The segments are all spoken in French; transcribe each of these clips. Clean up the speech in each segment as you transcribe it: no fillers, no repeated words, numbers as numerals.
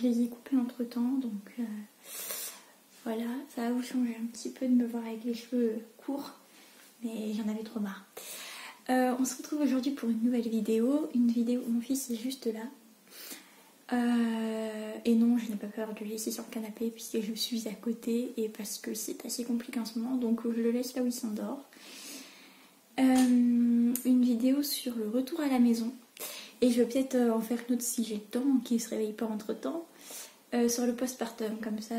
les ai coupés entre temps, donc voilà, ça va vous changer un petit peu de me voir avec les cheveux courts, mais j'en avais trop marre. On se retrouve aujourd'hui pour une nouvelle vidéo, une vidéo où mon fils est juste là. Et non, je n'ai pas peur de le laisser sur le canapé puisque je suis à côté et parce que c'est assez compliqué en ce moment, donc je le laisse là où il s'endort. Une vidéo sur le retour à la maison, et je vais peut-être en faire une autre si j'ai le temps, qu'il ne se réveille pas entre temps, sur le postpartum, comme ça,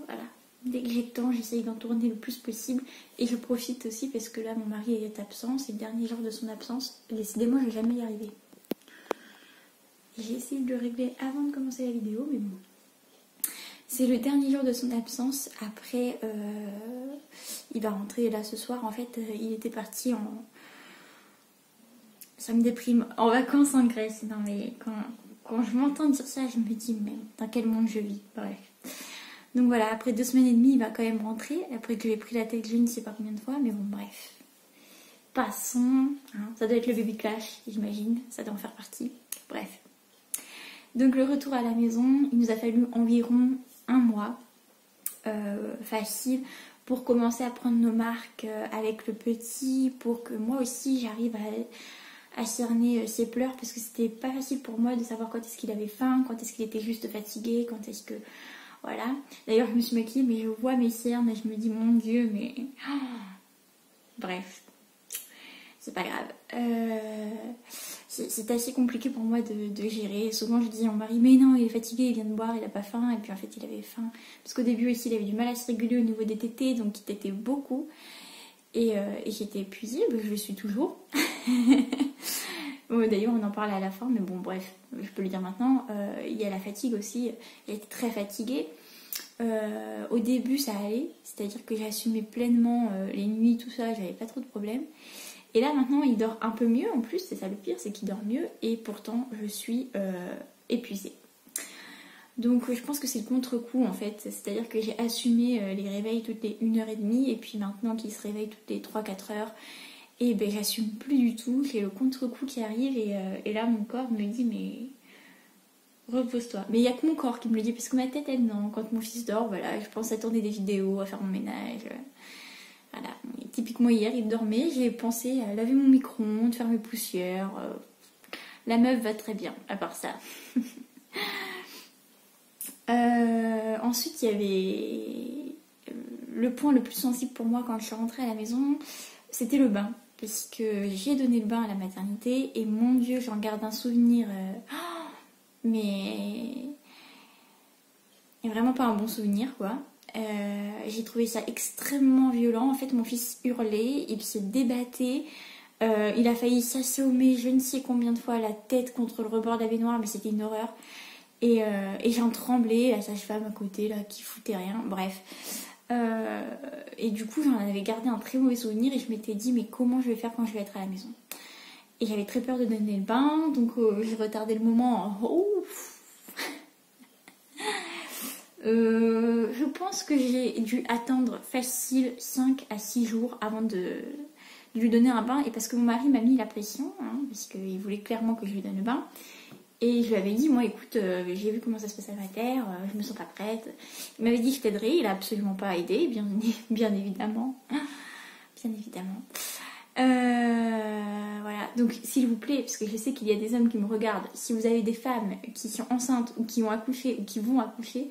voilà. Dès que j'ai le temps, j'essaye d'en tourner le plus possible, et je profite aussi parce que là mon mari est absent, c'est le dernier jour de son absence. Décidément, je vais jamais y arriver. J'ai essayé de le régler avant de commencer la vidéo, mais bon. C'est le dernier jour de son absence. Après, il va rentrer là ce soir. En fait, il était parti en... Ça me déprime. En vacances en Grèce. Non mais quand je m'entends dire ça, je me dis, mais dans quel monde je vis? Bref. Donc voilà, après 2 semaines et demie, il va quand même rentrer. Après que j'ai pris la tête, je ne sais pas combien de fois, mais bon, bref. Passons. Hein. Ça doit être le baby clash, j'imagine. Ça doit en faire partie. Bref. Donc le retour à la maison, il nous a fallu environ 1 mois facile pour commencer à prendre nos marques avec le petit, pour que moi aussi j'arrive à cerner ses pleurs, parce que c'était pas facile pour moi de savoir quand est-ce qu'il avait faim, quand est-ce qu'il était juste fatigué, quand est-ce que... Voilà. D'ailleurs je me suis maquillée mais je vois mes cernes et je me dis mon Dieu mais... Bref. C'est pas grave. C'est assez compliqué pour moi de gérer. Souvent je dis à mon mari, mais non, il est fatigué, il vient de boire, il a pas faim. Et puis en fait il avait faim. Parce qu'au début aussi il avait du mal à se réguler au niveau des tétés, donc il tétait beaucoup. Et j'étais épuisée, je le suis toujours. Bon, d'ailleurs on en parle à la fin, mais bon bref, je peux le dire maintenant. Il y a la fatigue aussi, il était très fatigué. Au début ça allait, c'est-à-dire que j'assumais pleinement les nuits, tout ça, j'avais pas trop de problèmes. Et là maintenant il dort un peu mieux en plus, c'est ça le pire, c'est qu'il dort mieux et pourtant je suis épuisée. Donc je pense que c'est le contre-coup en fait, c'est-à-dire que j'ai assumé les réveils toutes les 1h30 et puis maintenant qu'il se réveille toutes les 3-4 heures, et ben j'assume plus du tout, j'ai le contre-coup qui arrive et là mon corps me dit mais repose-toi. Mais il n'y a que mon corps qui me le dit parce que ma tête elle non, quand mon fils dort, voilà, je pense à tourner des vidéos, à faire mon ménage... Voilà, typiquement hier il dormait, j'ai pensé à laver mon micro-ondes, faire mes poussières. La meuf va très bien, à part ça. Ensuite il y avait le point le plus sensible pour moi quand je suis rentrée à la maison, c'était le bain. Parce que j'ai donné le bain à la maternité et mon Dieu, j'en garde un souvenir, mais vraiment pas un bon souvenir quoi. J'ai trouvé ça extrêmement violent. En fait mon fils hurlait, il se débattait, il a failli s'assommer je ne sais combien de fois la tête contre le rebord de la baignoire, mais c'était une horreur. Et j'en tremblais, la sage-femme à côté là qui foutait rien, bref. Et du coup j'en avais gardé un très mauvais souvenir et je m'étais dit mais comment je vais faire quand je vais être à la maison. Et j'avais très peur de donner le bain, donc j'ai retardé le moment. Je pense que j'ai dû attendre facile 5 à 6 jours avant de lui donner un bain. Et parce que mon mari m'a mis la pression, hein, parce qu'il voulait clairement que je lui donne le bain. Et je lui avais dit, moi écoute, j'ai vu comment ça se passe à la terre, je me sens pas prête. Il m'avait dit que je t'aiderais, il a absolument pas aidé, bien évidemment. Bien évidemment. Voilà, donc s'il vous plaît, parce que je sais qu'il y a des hommes qui me regardent, si vous avez des femmes qui sont enceintes ou qui ont accouché ou qui vont accoucher,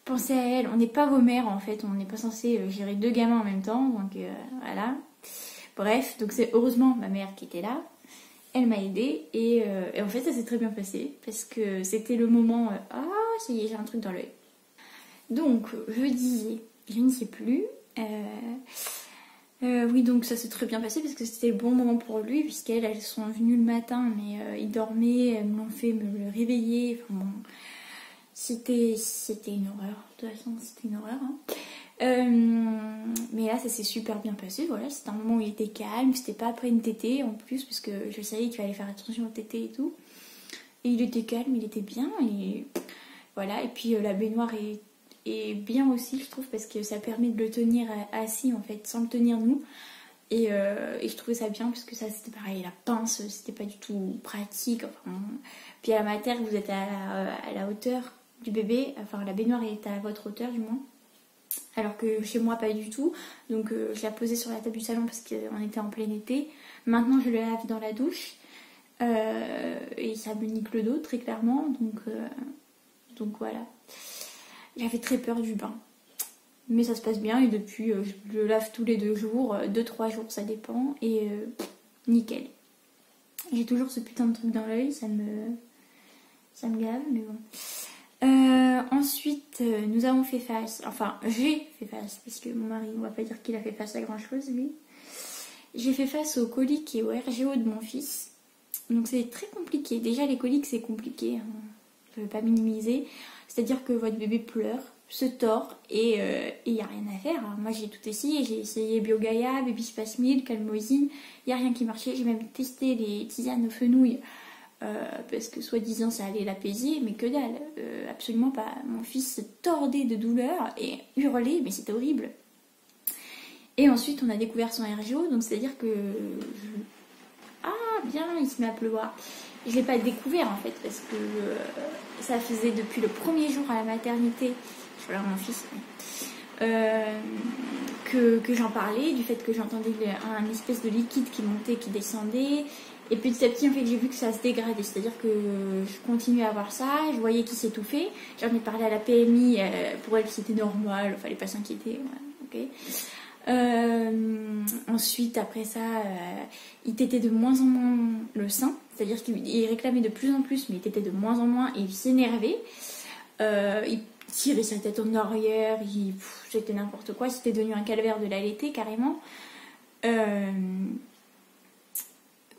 pensez à elles. On n'est pas vos mères en fait, on n'est pas censé gérer 2 gamins en même temps, donc voilà. Bref, donc c'est heureusement ma mère qui était là, elle m'a aidée et en fait ça s'est très bien passé parce que c'était le moment, ah ça y est j'ai un truc dans l'œil. Donc je disais, je ne sais plus, oui donc ça s'est très bien passé parce que c'était le bon moment pour lui puisqu'elles sont venues le matin mais il dormait, elles me l'ont fait me le réveiller, enfin bon... C'était une horreur, de toute façon c'était une horreur. Hein. Mais là ça s'est super bien passé, voilà, c'était un moment où il était calme, c'était pas après une tétée en plus, parce que je savais qu'il fallait faire attention aux tétées et tout. Et il était calme, il était bien, et voilà, et puis la baignoire est bien aussi je trouve, parce que ça permet de le tenir assis en fait, sans le tenir nous. Et je trouvais ça bien parce que ça c'était pareil, la pince c'était pas du tout pratique. Enfin, puis à la mater vous êtes à la hauteur du bébé, enfin la baignoire est à votre hauteur du moins. Alors que chez moi pas du tout, donc je l'ai posée sur la table du salon parce qu'on était en plein été. Maintenant je le lave dans la douche et ça me nique le dos très clairement, donc voilà. J'avais très peur du bain, mais ça se passe bien et depuis je le lave tous les 2 jours, 2-3 jours ça dépend et nickel. J'ai toujours ce putain de truc dans l'œil, ça me gave, mais bon. Ensuite, nous avons fait face, enfin j'ai fait face, parce que mon mari, on va pas dire qu'il a fait face à grand chose lui. J'ai fait face aux coliques et au RGO de mon fils. Donc c'est très compliqué. Déjà les coliques c'est compliqué, hein. Je ne veux pas minimiser. C'est-à-dire que votre bébé pleure, se tord et il n'y a rien à faire. Alors, moi j'ai tout essayé, j'ai essayé Biogaia, Baby Spasmil, Calmosine, il n'y a rien qui marchait. J'ai même testé les tisanes aux fenouilles. Parce que soi-disant ça allait l'apaiser, mais que dalle, absolument pas. Mon fils se tordait de douleur et hurlait, mais c'était horrible. Et ensuite on a découvert son RGO, donc c'est-à-dire que... Ah bien, il se met à pleuvoir. Je ne l'ai pas découvert en fait, parce que ça faisait depuis le premier jour à la maternité, je regarde mon fils, que j'en parlais, du fait que j'entendais un espèce de liquide qui montait, qui descendait. Et petit à petit, en fait, j'ai vu que ça se dégradait. C'est-à-dire que je continuais à avoir ça, je voyais qu'il s'étouffait. J'en ai parlé à la PMI, pour elle c'était normal, il fallait pas s'inquiéter. Ouais, ok. Ensuite, après ça, il tétait de moins en moins le sein. C'est-à-dire qu'il réclamait de plus en plus, mais il tétait de moins en moins et il s'énervait. Il tirait sa tête en arrière, c'était n'importe quoi. C'était devenu un calvaire de l'allaiter, carrément.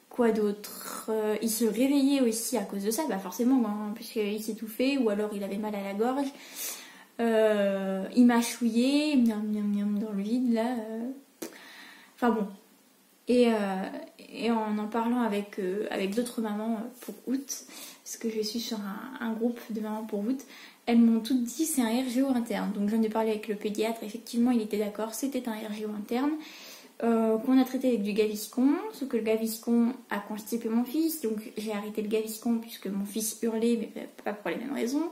Quoi d'autre? Il se réveillait aussi à cause de ça, bah forcément, hein, puisqu'il s'étouffait ou alors il avait mal à la gorge. Il mâchouillait, miam miam miam dans le vide là. Enfin bon. Et en parlant avec d'autres mamans pour août, parce que je suis sur un groupe de mamans pour août, elles m'ont toutes dit c'est un RGO interne. Donc j'en ai parlé avec le pédiatre, effectivement il était d'accord, c'était un RGO interne. Qu'on a traité avec du Gaviscon, sauf que le Gaviscon a constipé mon fils, donc j'ai arrêté le Gaviscon puisque mon fils hurlait, mais pas pour les mêmes raisons.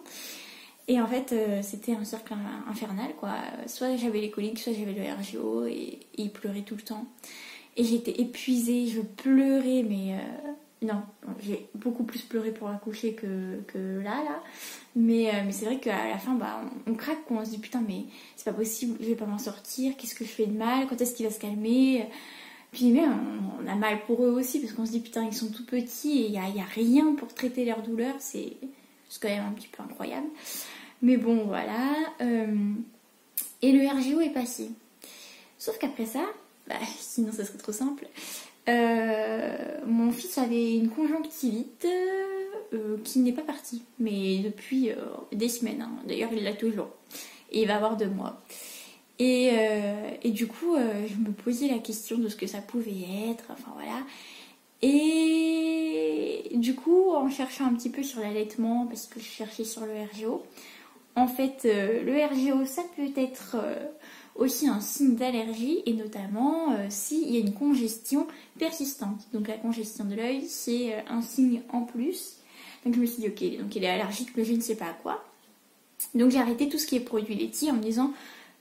Et en fait, c'était un cercle infernal, quoi. Soit j'avais les coliques, soit j'avais le RGO, et il pleurait tout le temps. Et j'étais épuisée, je pleurais, mais non, j'ai beaucoup plus pleuré pour accoucher que là. Mais c'est vrai qu'à la fin, bah, on craque, quoi. On se dit putain, mais c'est pas possible, je vais pas m'en sortir, qu'est-ce que je fais de mal, quand est-ce qu'il va se calmer? Puis même, on a mal pour eux aussi, parce qu'on se dit putain, ils sont tout petits et il y a rien pour traiter leur douleur, c'est quand même un petit peu incroyable. Mais bon, voilà. Et le RGO est passé. Sauf qu'après ça, bah, sinon ça serait trop simple. Mon fils avait une conjonctivite qui n'est pas partie, mais depuis des semaines, hein. D'ailleurs il l'a toujours et il va avoir 2 mois et du coup je me posais la question de ce que ça pouvait être, enfin voilà. Et du coup en cherchant un petit peu sur l'allaitement, parce que je cherchais sur le RGO, en fait le RGO ça peut être aussi un signe d'allergie, et notamment s'il y a une congestion persistante. Donc la congestion de l'œil, c'est un signe en plus. Donc je me suis dit ok, donc il est allergique, mais je ne sais pas à quoi. Donc j'ai arrêté tout ce qui est produits laitiers en me disant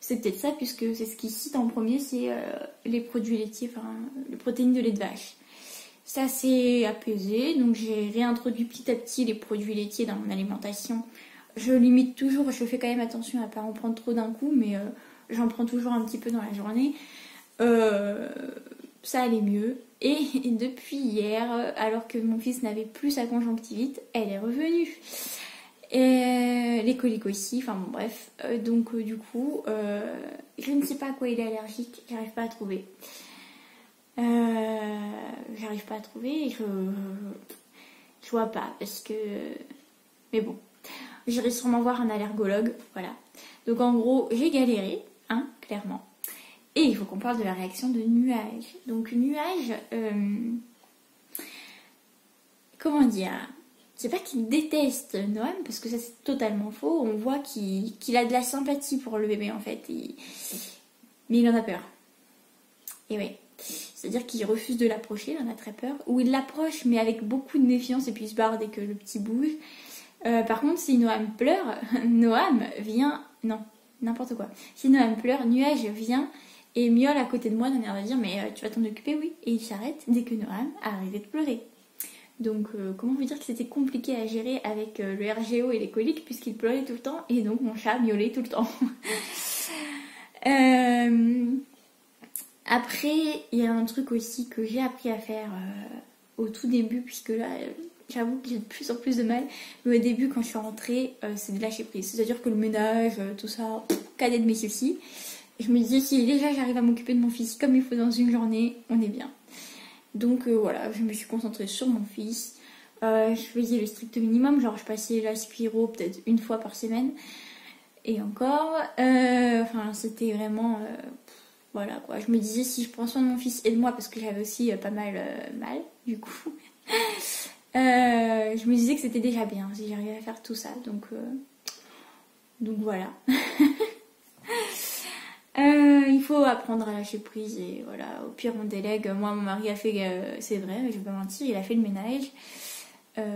c'est peut-être ça, puisque c'est ce qui cite en premier, c'est les produits laitiers, enfin les protéines de lait de vache. Ça s'est apaisé, donc j'ai réintroduit petit à petit les produits laitiers dans mon alimentation. Je limite toujours, je fais quand même attention à ne pas en prendre trop d'un coup, mais j'en prends toujours un petit peu dans la journée. Ça allait mieux. Et depuis hier, alors que mon fils n'avait plus sa conjonctivite, elle est revenue. Et les coliques aussi, enfin bon bref. Donc du coup, je ne sais pas à quoi il est allergique, j'arrive pas à trouver. J'arrive pas à trouver, je vois pas, parce que... Mais bon, j'irai sûrement voir un allergologue, voilà. Donc en gros, j'ai galéré, hein, clairement. Et il faut qu'on parle de la réaction de Nuage. Donc Nuage, comment dire, c'est pas qu'il déteste Noam, parce que ça c'est totalement faux. On voit qu'il a de la sympathie pour le bébé en fait, mais il en a peur. Et ouais, c'est-à-dire qu'il refuse de l'approcher, il en a très peur. Ou il l'approche mais avec beaucoup de méfiance et puis il se barre dès que le petit bouge. Par contre, si Noam pleure, Noam vient... Non, n'importe quoi. Si Noam pleure, Nuage vient et miaule à côté de moi d'un air de dire mais tu vas t'en occuper, oui. Et il s'arrête dès que Noam a arrêté de pleurer. Donc comment vous dire que c'était compliqué à gérer avec le RGO et les coliques puisqu'il pleurait tout le temps et donc mon chat miaulait tout le temps. Après, il y a un truc aussi que j'ai appris à faire au tout début puisque là, j'avoue que j'ai de plus en plus de mal. Mais au début, quand je suis rentrée, c'est de lâcher prise. C'est-à-dire que le ménage, tout ça, cadet de mes soucis. Je me disais si déjà j'arrive à m'occuper de mon fils comme il faut dans une journée, on est bien. Donc voilà, je me suis concentrée sur mon fils. Je faisais le strict minimum, genre je passais l'aspiro peut-être une fois par semaine. Et encore, enfin c'était vraiment... voilà quoi, je me disais si je prends soin de mon fils et de moi parce que j'avais aussi pas mal mal du coup. Je me disais que c'était déjà bien si j'arrivais à faire tout ça. Donc voilà. Il faut apprendre à lâcher prise et voilà, au pire on délègue. Moi mon mari a fait, c'est vrai, je vais pas mentir, il a fait le ménage,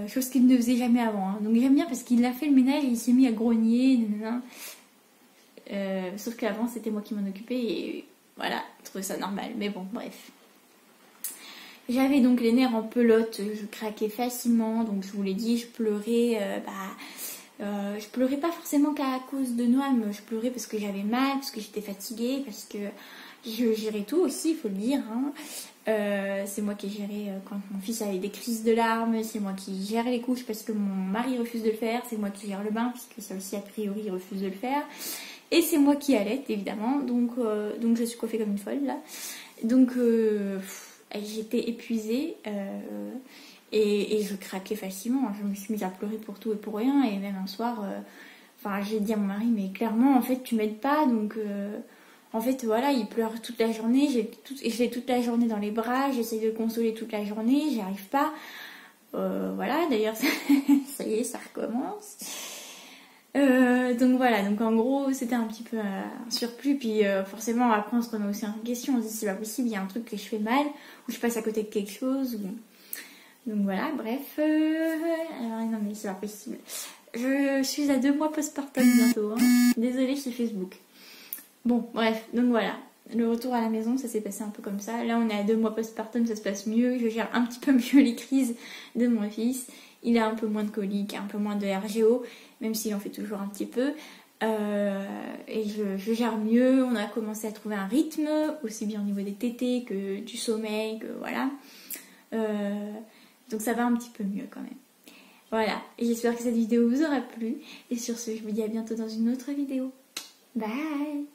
chose qu'il ne faisait jamais avant, hein. Donc j'aime bien parce qu'il a fait le ménage et il s'est mis à grogner, sauf qu'avant c'était moi qui m'en occupais et voilà, je trouvais ça normal, mais bon bref. J'avais donc les nerfs en pelote, je craquais facilement, donc je vous l'ai dit, je pleurais, je pleurais pas forcément qu'à cause de Noam, je pleurais parce que j'avais mal, parce que j'étais fatiguée, parce que je gérais tout aussi, il faut le dire, hein. C'est moi qui gérais quand mon fils avait des crises de larmes, c'est moi qui gère les couches parce que mon mari refuse de le faire, c'est moi qui gère le bain puisque ça aussi a priori il refuse de le faire, et c'est moi qui allaite évidemment, donc je suis coiffée comme une folle là, donc j'étais épuisée. Et je craquais facilement, je me suis mise à pleurer pour tout et pour rien, et même un soir, j'ai dit à mon mari, mais clairement, en fait, tu m'aides pas, donc en fait, voilà, il pleure toute la journée, j'ai toute la journée dans les bras, j'essaie de le consoler toute la journée, j'y arrive pas, voilà, d'ailleurs, ça y est, ça recommence. Donc voilà, donc en gros, c'était un petit peu un surplus, puis forcément, après, on se remet aussi en question, on se dit, c'est pas possible, il y a un truc que je fais mal, ou je passe à côté de quelque chose, ou... Donc voilà, bref, non mais c'est pas possible. Je suis à 2 mois postpartum bientôt, hein. Désolée chez Facebook. Bon, bref, donc voilà. Le retour à la maison, ça s'est passé un peu comme ça. Là, on est à 2 mois postpartum, ça se passe mieux. Je gère un petit peu mieux les crises de mon fils. Il a un peu moins de coliques, un peu moins de RGO, même s'il en fait toujours un petit peu. Et je gère mieux. On a commencé à trouver un rythme, aussi bien au niveau des tétés que du sommeil, que voilà. Donc ça va un petit peu mieux quand même. Voilà, et j'espère que cette vidéo vous aura plu. Et sur ce, je vous dis à bientôt dans une autre vidéo. Bye!